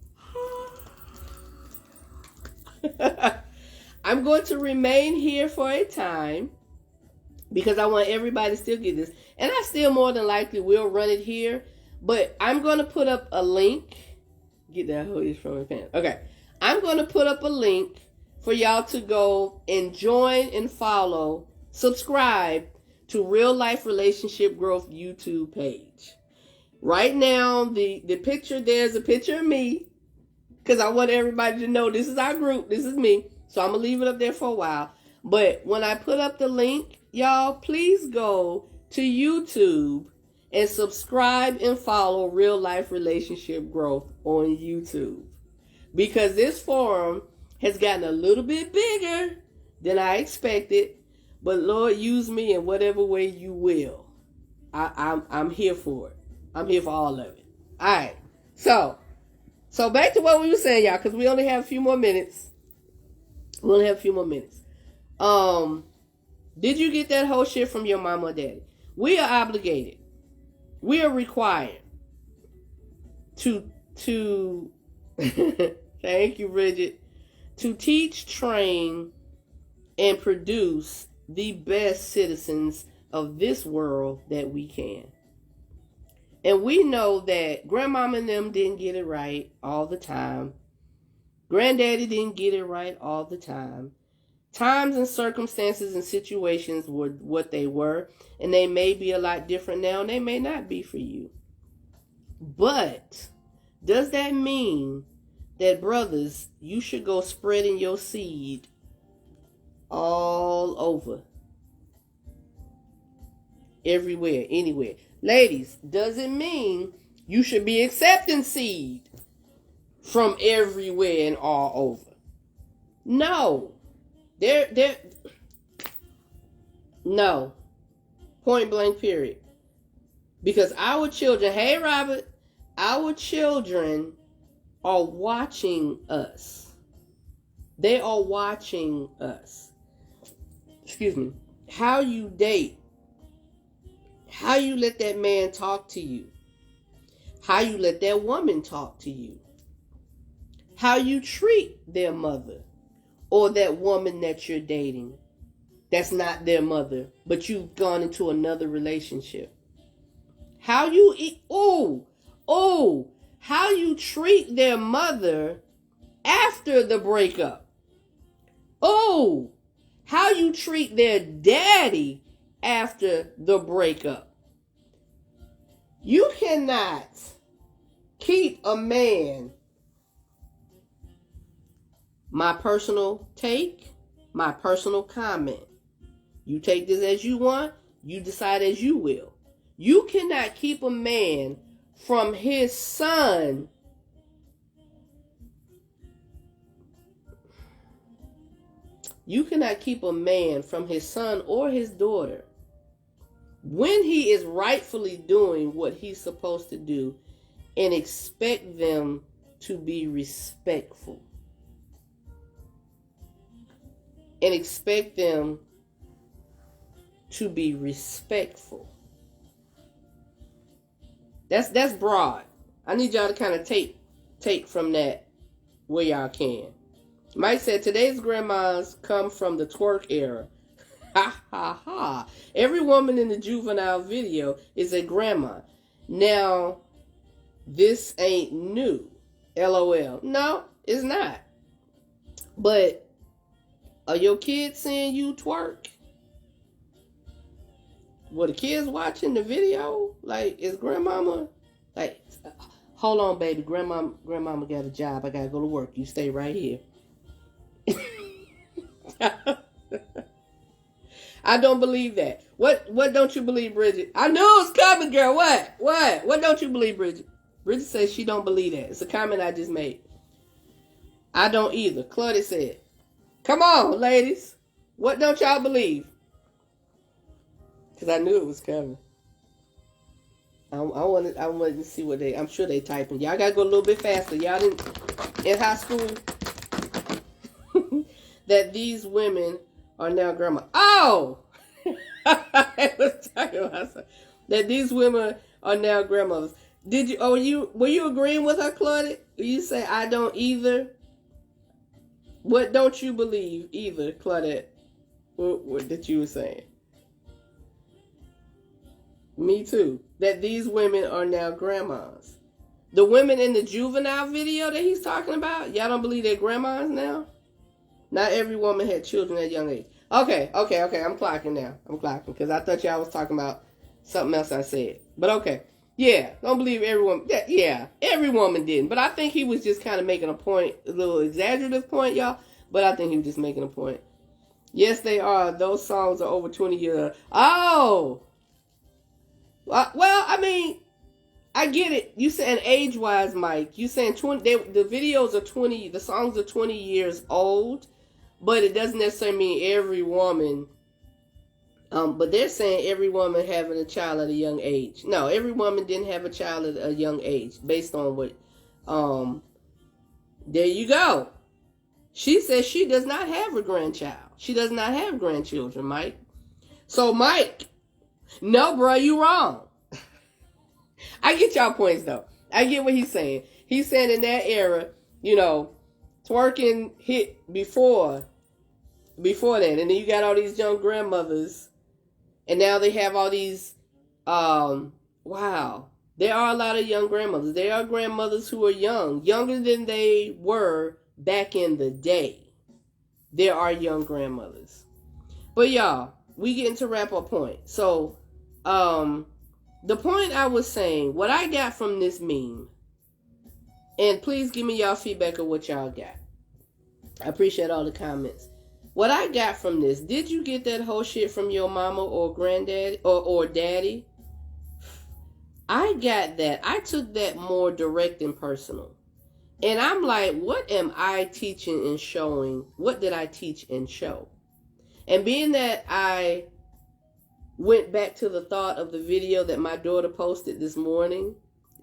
I'm going to remain here for a time because I want everybody to still get this. And I still more than likely will run it here. But I'm going to put up a link. Get that HOE from my pants. Okay. I'm going to put up a link for y'all to go and join and follow, subscribe to Real Life Relationship Growth YouTube page. Right now, the picture, there's a picture of me. Because I want everybody to know this is our group. This is me. So I'm going to leave it up there for a while. But when I put up the link, y'all, please go to YouTube and subscribe and follow Real Life Relationship Growth on YouTube. Because this forum has gotten a little bit bigger than I expected. But Lord, use me in whatever way you will. I'm here for it. I'm here for all of it. All right. So back to what we were saying, y'all, because we only have a few more minutes. Did you get that whole shit from your mama or daddy? We are obligated. We are required to thank you, Bridget, to teach, train, and produce the best citizens of this world that we can. And we know that grandmama and them didn't get it right all the time. Granddaddy didn't get it right all the time. Times and circumstances and situations were what they were. And they may be a lot different now and they may not be for you. But Does that mean that, brothers, you should go spreading your seed all over? Everywhere, anywhere. Ladies, does it mean you should be accepting seed from everywhere and all over? No. No. Point blank, period. Because our children, hey Robert, our children are watching us. They are watching us. Excuse me. How you date. How you let that man talk to you. How you let that woman talk to you. How you treat their mother or that woman that you're dating that's not their mother, but you've gone into another relationship. How you eat, how you treat their mother after the breakup. Oh, how you treat their daddy after the breakup. You cannot keep a man, my personal take, my personal comment. You take this as you want, you decide as you will. You cannot keep a man from his son or his daughter when he is rightfully doing what he's supposed to do and expect them to be respectful. And expect them to be respectful. That's broad. I need y'all to kind of take from that where y'all can. Mike said, today's grandmas come from the twerk era. Ha ha ha. Every woman in the juvenile video is a grandma. Now, this ain't new. LOL. No, it's not. But are your kids seeing you twerk? Were the kids watching the video? Like, is grandmama, like, hold on, baby, grandmama got a job. I gotta go to work. You stay right here. I don't believe that. What don't you believe, Bridget? I knew it was coming, girl. What don't you believe, Bridget? Bridget says she don't believe that. It's a comment I just made. I don't either. Claudia said, come on, ladies. What don't y'all believe? Because I knew it was coming. I wanted to see what I'm sure they typing. Y'all got to go a little bit faster. Y'all didn't, in high school, that these women are now grandma. Oh! I was talking about something. That these women are now grandmothers. Were you agreeing with her, Claudia? You say, I don't either. What don't you believe either, Claudette? What that you were saying? Me too. That these women are now grandmas. The women in the juvenile video that he's talking about, y'all don't believe they're grandmas now? Not every woman had children at a young age. Okay. I'm clocking now. Because I thought y'all was talking about something else I said. But okay. Yeah, don't believe everyone. Yeah, every woman didn't. But I think he was just kind of making a point, a little exaggerative point, y'all. But I think he was just making a point. Yes, they are. Those songs are over 20 years. Oh! Well, I mean, I get it. You saying age-wise, Mike. You saying 20? The videos are 20. The songs are 20 years old, but it doesn't necessarily mean every woman. But they're saying every woman having a child at a young age. No, every woman didn't have a child at a young age, based on what. There you go. She says she does not have a grandchild. She does not have grandchildren, Mike. So, Mike. No, bro, you wrong. I get y'all points, though. I get what he's saying. He's saying in that era, twerking hit before that. And then you got all these young grandmothers. And now they have all these, wow. There are a lot of young grandmothers. There are grandmothers who are younger than they were back in the day. There are young grandmothers. But y'all, we getting to wrap up point. So, the point I was saying, what I got from this meme And please give me y'all feedback of what y'all got. I appreciate all the comments. What I got from this, did you get that whole shit from your mama or granddaddy or daddy? I got that. I took that more direct and personal. And I'm like, what am I teaching and showing? What did I teach and show? And being that I went back to the thought of the video that my daughter posted this morning,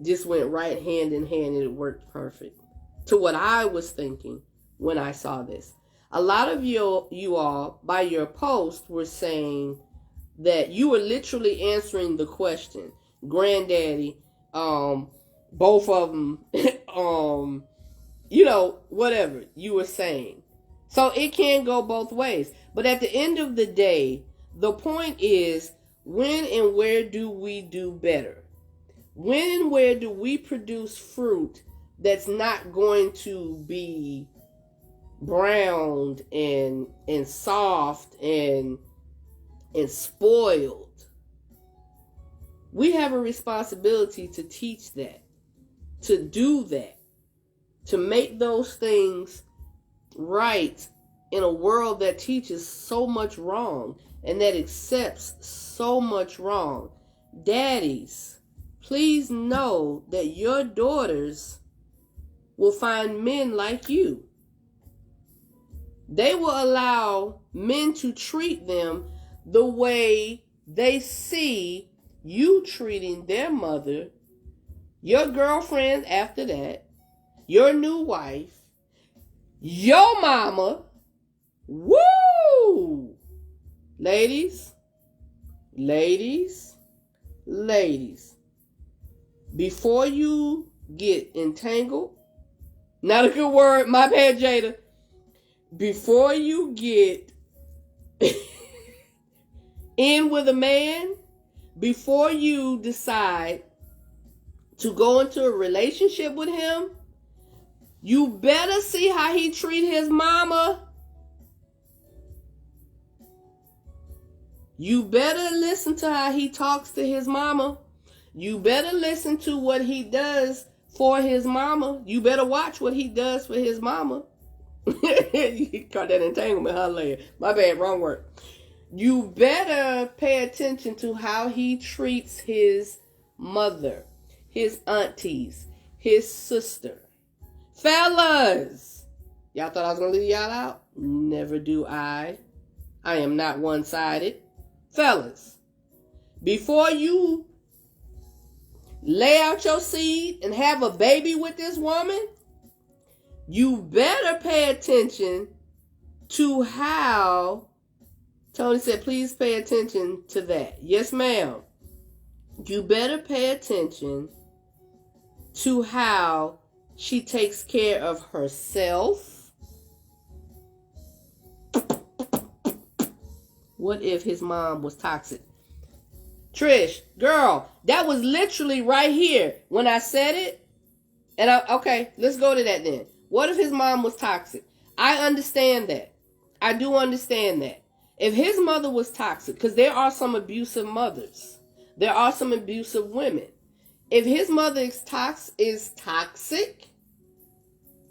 just went right hand in hand and it worked perfect to what I was thinking when I saw this. A lot of you all, by your post, were saying that you were literally answering the question. Granddaddy, both of them, whatever you were saying. So it can go both ways. But at the end of the day, the point is, when and where do we do better? When and where do we produce fruit that's not going to be browned and soft and spoiled? We have a responsibility to teach that, to do that, to make those things right in a world that teaches so much wrong and that accepts so much wrong. Daddies, please know that your daughters will find men like you. They will allow men to treat them the way they see you treating their mother, your girlfriend after that, your new wife, your mama. Woo! Ladies, before you get entangled, not a good word, my bad, Jada. Before you get in with a man, before you decide to go into a relationship with him, you better see how he treat his mama. You better listen to how he talks to his mama. You better listen to what he does for his mama. You better watch what he does for his mama. You caught that entanglement, huh, Leia? My bad, wrong word. You better pay attention to how he treats his mother, his aunties, his sister. Fellas, y'all thought I was going to leave y'all out? Never do I. I am not one-sided. Fellas, before you lay out your seed and have a baby with this woman, you better pay attention to how, Tony said, please pay attention to that. Yes, ma'am. You better pay attention to how she takes care of herself. What if his mom was toxic? Trish, girl, that was literally right here when I said it. And okay, let's go to that then. What if his mom was toxic? I understand that. I do understand that. If his mother was toxic, because there are some abusive mothers. There are some abusive women. If his mother is toxic,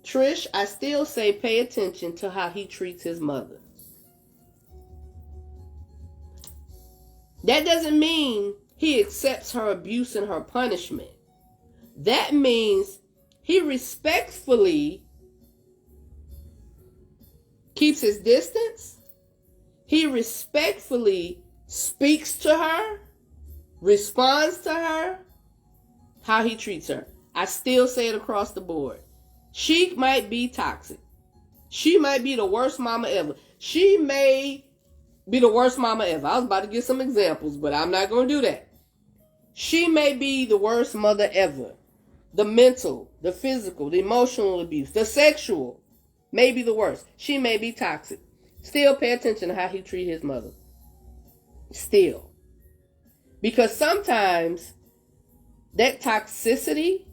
Trish, I still say pay attention to how he treats his mother. That doesn't mean he accepts her abuse and her punishment. That means he respectfully keeps his distance. He respectfully speaks to her, responds to her, how he treats her. I still say it across the board. She might be toxic. She might be the worst mama ever. She may be the worst mama ever. I was about to give some examples, but I'm not going to do that. She may be the worst mother ever. The mental, the physical, the emotional abuse, the sexual may be the worst. She may be toxic. Still pay attention to how he treats his mother. Still. Because sometimes that toxicity,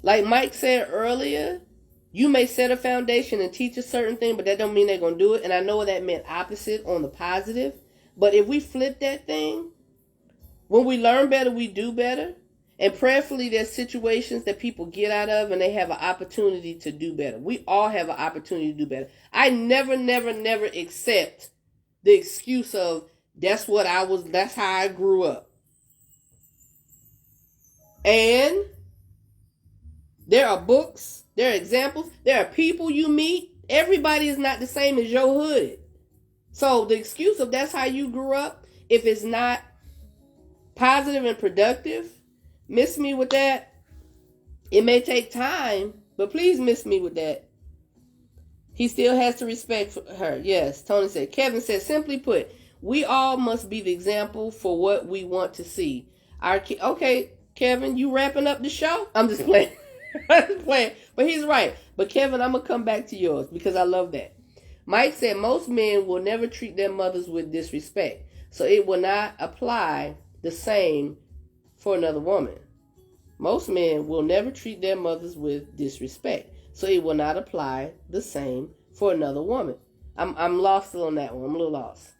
like Mike said earlier, you may set a foundation and teach a certain thing, but that don't mean they're going to do it. And I know that meant opposite on the positive. But if we flip that thing, when we learn better, we do better. And prayerfully, there's situations that people get out of and they have an opportunity to do better. We all have an opportunity to do better. I never, never, never accept the excuse of that's what I was, that's how I grew up. And there are books, there are examples, there are people you meet. Everybody is not the same as your hood. So the excuse of that's how you grew up, if it's not positive and productive, miss me with that. It may take time, but please miss me with that. He still has to respect her. Yes, Tony said. Kevin said, simply put, we all must be the example for what we want to see. Okay, Kevin, you wrapping up the show? I'm just playing. I'm just playing. But he's right. But Kevin, I'm going to come back to yours because I love that. Mike said, most men will never treat their mothers with disrespect. So it will not apply the same for another woman. Most men will never treat their mothers with disrespect. So it will not apply the same for another woman. I'm lost on that one. I'm a little lost.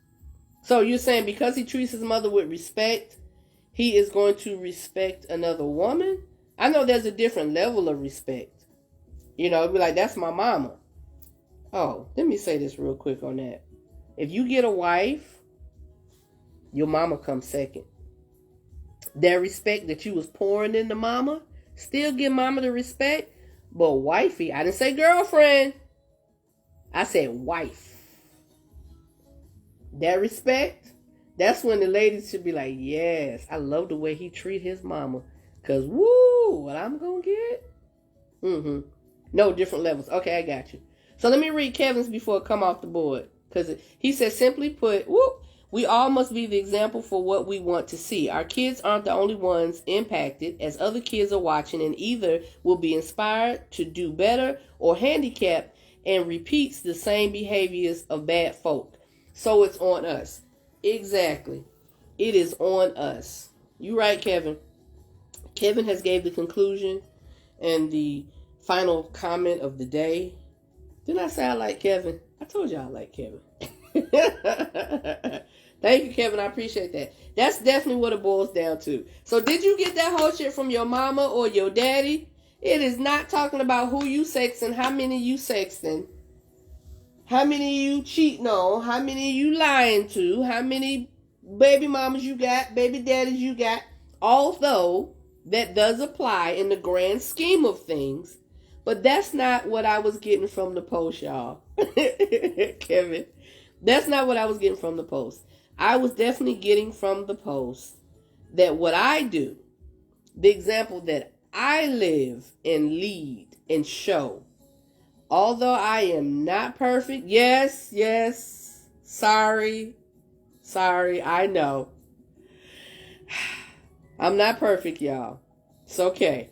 So you're saying because he treats his mother with respect, he is going to respect another woman? I know there's a different level of respect. You know, it'd be like, that's my mama. Oh, let me say this real quick on that. If you get a wife, your mama comes second. That respect that you was pouring into mama, still give mama the respect. But wifey, I didn't say girlfriend. I said wife. That respect, that's when the ladies should be like, yes, I love the way he treat his mama. Because, woo, what I'm going to get? No, different levels. Okay, I got you. So let me read Kevin's before it come off the board. Because he says, simply put, we all must be the example for what we want to see. Our kids aren't the only ones impacted, as other kids are watching and either will be inspired to do better or handicapped and repeats the same behaviors of bad folk. So it's on us. Exactly. It is on us. You right, Kevin. Kevin has gave the conclusion and the final comment of the day. Didn't I say I like Kevin? I told you I like Kevin. Thank you, Kevin. I appreciate that. That's definitely what it boils down to. So did you get that whole shit from your mama or your daddy? It is not talking about who you sexting, how many you sexting, how many you cheating on, how many you lying to, how many baby mamas you got, baby daddies you got. Although that does apply in the grand scheme of things. But that's not what I was getting from the post, y'all. Kevin. That's not what I was getting from the post. I was definitely getting from the post that what I do, the example that I live and lead and show, although I am not perfect, yes, sorry, I know. I'm not perfect, y'all. It's okay.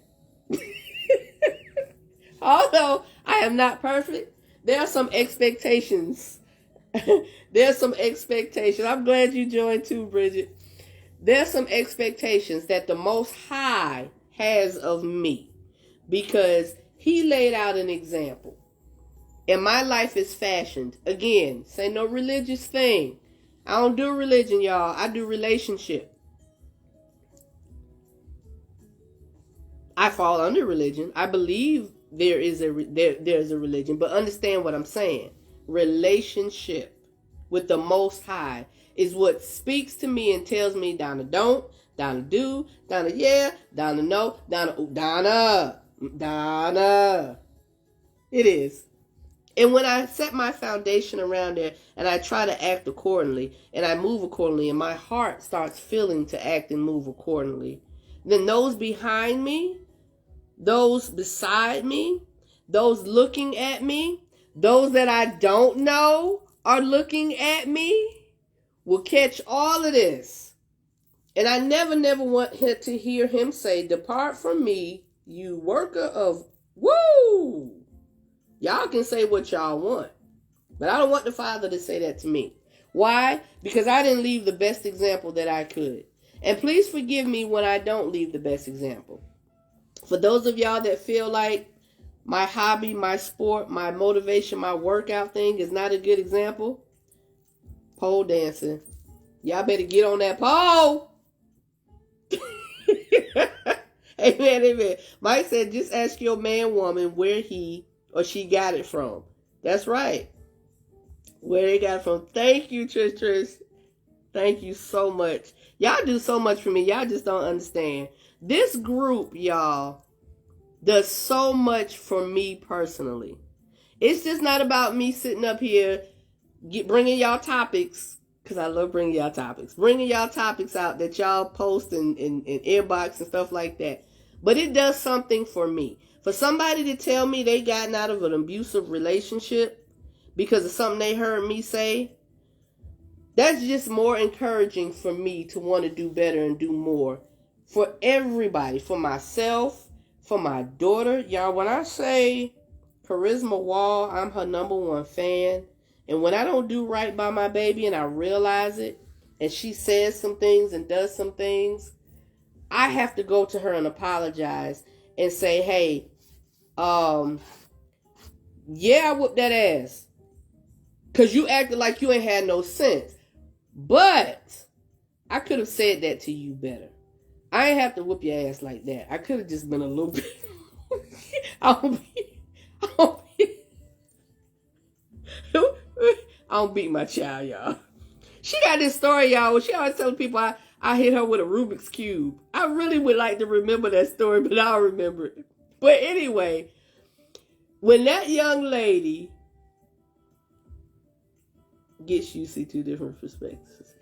Although I am not perfect, there are some expectations. There's some expectations. I'm glad you joined too, Bridget. There's some expectations that the Most High has of me because he laid out an example. And my life is fashioned. Again, say no religious thing. I don't do religion, y'all. I do relationship. I fall under religion. I believe there's a religion, but understand what I'm saying. Relationship with the Most High is what speaks to me and tells me, Donna don't, Donna do, Donna yeah, Donna no, Donna. It is. And when I set my foundation around there and I try to act accordingly and I move accordingly and my heart starts feeling to act and move accordingly, then those behind me, those beside me, those looking at me, those that I don't know are looking at me will catch all of this. And I never want to hear him say, depart from me, you worker of woo. Y'all can say what y'all want. But I don't want the Father to say that to me. Why? Because I didn't leave the best example that I could. And please forgive me when I don't leave the best example. For those of y'all that feel like my hobby, my sport, my motivation, my workout thing is not a good example, pole dancing. Y'all better get on that pole. Amen, amen. Mike said, just ask your man, woman, where he or she got it from. That's right. Where they got it from. Thank you, Trish. Thank you so much. Y'all do so much for me. Y'all just don't understand. This group, y'all, does so much for me personally. It's just not about me sitting up here bringing y'all topics, because I love bringing y'all topics. Bringing y'all topics out that y'all post in inbox and stuff like that. But it does something for me. For somebody to tell me they gotten out of an abusive relationship because of something they heard me say, that's just more encouraging for me to want to do better and do more. For everybody. For myself. For my daughter. Y'all, when I say Charisma Wall, I'm her #1 fan. And when I don't do right by my baby and I realize it, and she says some things and does some things, I have to go to her and apologize and say, hey, yeah, I whooped that ass. Because you acted like you ain't had no sense. But I could have said that to you better. I ain't have to whoop your ass like that. I could have just been a little bit. I don't beat my child, y'all. She got this story, y'all. She always telling people I hit her with a Rubik's Cube. I really would like to remember that story, but I don't remember it. But anyway, when that young lady gets you to see 2 different perspectives,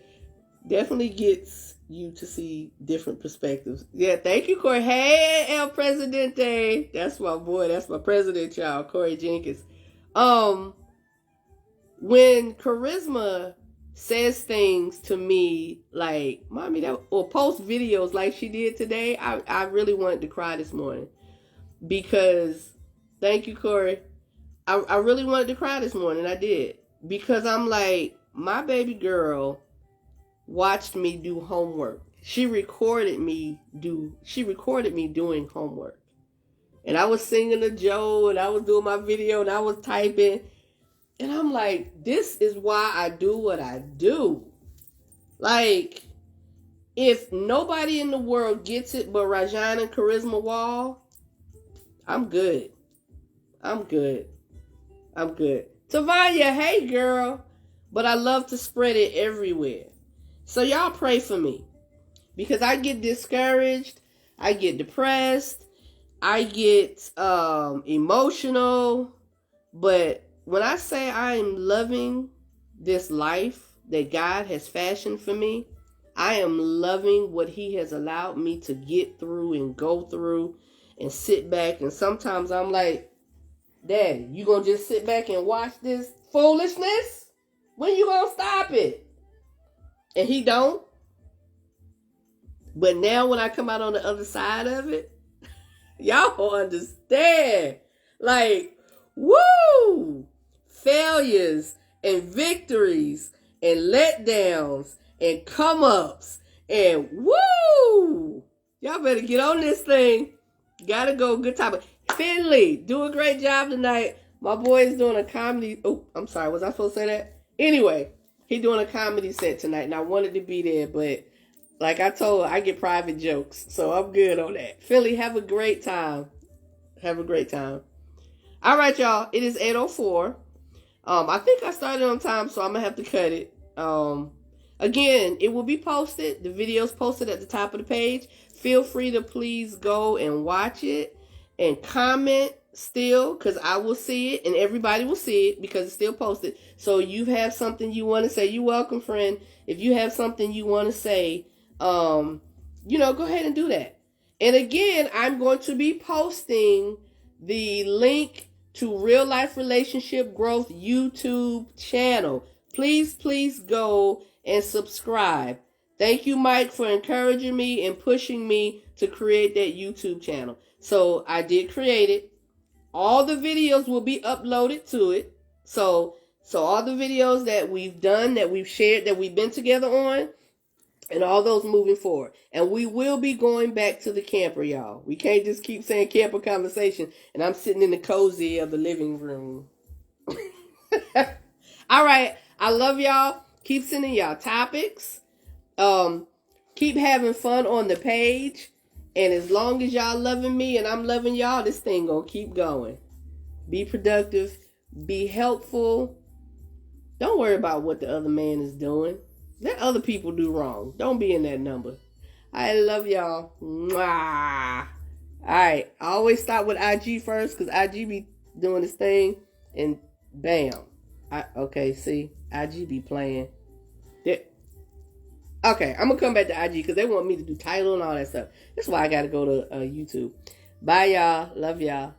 definitely gets you to see different perspectives. Yeah, thank you, Corey. Hey, El Presidente. That's my boy. That's my president, y'all. Corey Jenkins. When Charisma says things to me like, mommy, or post videos like she did today, I really wanted to cry this morning. Because, thank you, Corey. I really wanted to cry this morning. I did. Because I'm like, my baby girl watched me do homework. She recorded me doing homework. And I was singing to Joe, and I was doing my video, and I was typing. And I'm like, this is why I do what I do. Like, if nobody in the world gets it but Rajan and Charisma Wall, I'm good. Tavanya, hey girl. But I love to spread it everywhere. So y'all pray for me. Because I get discouraged. I get depressed. I get emotional. But when I say I am loving this life that God has fashioned for me, I am loving what He has allowed me to get through and go through and sit back. And sometimes I'm like, Daddy, you gonna just sit back and watch this foolishness? When you gonna stop it? And He don't. But now when I come out on the other side of it, y'all don't understand. Like, woo! Failures and victories and letdowns and come-ups and woo! Y'all better get on this thing. Gotta go. Good topic. Finley, do a great job tonight. My boy is doing a comedy. Oh, I'm sorry. Was I supposed to say that? Anyway, he doing a comedy set tonight, and I wanted to be there, but like I told her, I get private jokes, so I'm good on that. Finley, have a great time. Have a great time. All right, y'all. It is 8:04. I think I started on time, so I'm gonna have to cut it. Again, it will be posted. The video's posted at the top of the page. Feel free to please go and watch it and comment still, because I will see it and everybody will see it because it's still posted. So you have something you want to say, you're welcome, friend. If you have something you want to say, go ahead and do that. And again, I'm going to be posting the link to Real Life Relationship Growth YouTube channel. Please go and subscribe. Thank you, Mike, for encouraging me and pushing me to create that YouTube channel. So I did create it. All the videos will be uploaded to it. So all the videos that we've done, that we've shared, that we've been together on, and all those moving forward. And we will be going back to the camper, y'all. We can't just keep saying camper conversation and I'm sitting in the cozy of the living room. All right. I love y'all. Keep sending y'all topics. Keep having fun on the page. And as long as y'all loving me and I'm loving y'all, this thing gonna keep going. Be productive. Be helpful. Don't worry about what the other man is doing. Let other people do wrong. Don't be in that number. I love y'all. Mwah. Alright. I always start with IG first because IG be doing this thing. And bam. Okay, see? IG be playing. Okay, I'm going to come back to IG because they want me to do title and all that stuff. That's why I got to go to YouTube. Bye, y'all. Love y'all.